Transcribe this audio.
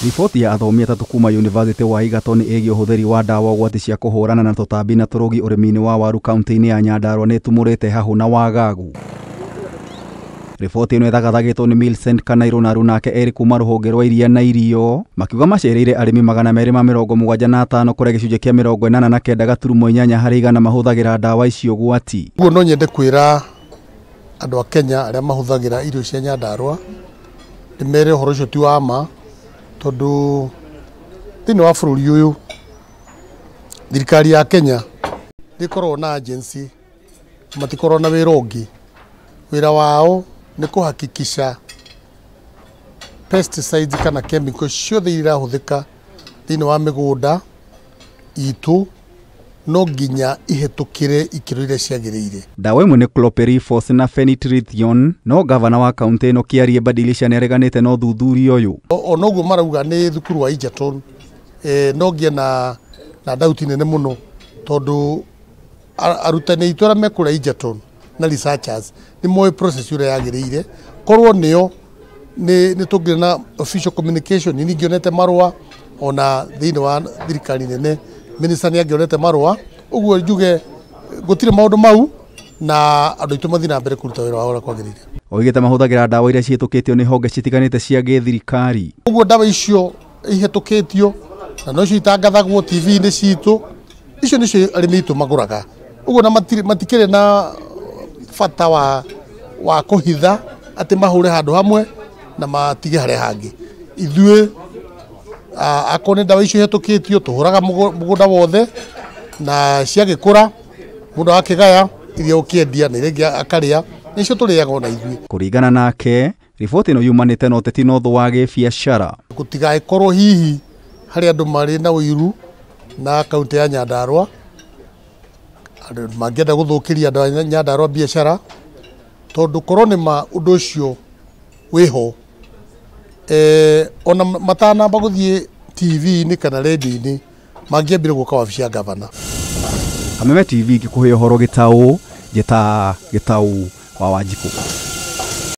Riboti ya athomi atatu kuma University wa Egerton ĩgiĩ ũhũthĩri wa ndawa ũgwati cia kũhũrana na tũtambi na tũrũgi ũrĩmi-inĩ wa waru kaunti-inĩ ya Nyandarua nĩ ĩtumũrĩte hahũ na wagagu. Riboti ĩno ĩthagathagĩtwo nĩ Millicent Kanairũ na nake erĩ kuma rũhonge rwa iria na irio makiuga macereire arĩmi 275 kũrĩa gĩcunjĩ kĩa 89.8 harĩ igana mahũthagĩra ndawa icio gwati. Ũguo no nyende kwĩra andũ a Kenya arĩa mahũthagĩra irio cia Nyandarua ndĩmere ũhoro ũcio ti wa ma, tondũ thĩinĩ wa bũrũri ũyũ thirikari ya Kenya ndĩkoragwo na agency, matikoragwo na wĩra ũngĩ. Wĩra wao nĩ kũhakikisha pesticides kana chemicals ciothe irahũthĩka thĩinĩ wa mĩgũnda itũ no nginya ihetũkĩre ikĩro iria ciagĩrĩire. Ndawa imwe nĩ chlorpyrifos na phenitrithion, no gavana wa kaunti ĩno Kĩarie Badilisha nĩ areganĩte na ũthuthuria ũyũ. Ona ũguo marauga nĩ thukuru wa Egerton, no ngie na doubt nene mũno, tondũ arutani aitũ arĩa mekũrĩa Egerton na researchers nĩ moĩ process ũrĩa yagĩrĩire. Korwo nĩo nĩ tũngĩrĩ na official communication, ningĩ onete marũa ona thĩinĩ wa thirikari nene minister nĩ angĩonete marũa. Ũguo njuge gũtirĩ maũndũ mau na andũ aitũ mathiĩ na mbere kũruta wĩra wao ũrĩa kwagĩrĩire. Oigĩte mahũthagĩra ndawa iria cihetũkĩtio nĩ honge citiganĩte cia gĩthirikari. Ũguo ndawa icio ihetũkĩtio na no cio itangathagwo TV-inĩ citũ, icio nĩcio arĩmi aitũ magũraga. Ũguo na matikĩrĩ na bata wa kũhitha atĩ mahũre handũ hamwe na matige harĩa hangĩ. Ithuĩ akorwo nĩ ndawa icio ihetũkĩtio tũhũraga mũgũnda wothe, na ciagĩkũra mũndũ akĩgaya iria ũkĩendia na iria akarĩa nĩcio tũrĩaga ona ithuĩ. Kũringana nake, riboti ĩno yumanĩte na ũteti na ũthũ wa gĩbiacara. Gũtigagĩkorwo hihi harĩ andũ marĩ na ũiru na kaunti ya Nyandarua andũ mangĩenda gũthũkĩria andũ a Nyandarua biacara, tondũ korwo nĩ ma ũndũ ũcio wĩho, ona matanamba gũthiĩ TV-inĩ kana radio-inĩ mangĩambire gũka wabici ya gavana. Kameme TV ngĩkũhe ũhoro gĩtaũ wa Wanjikũ.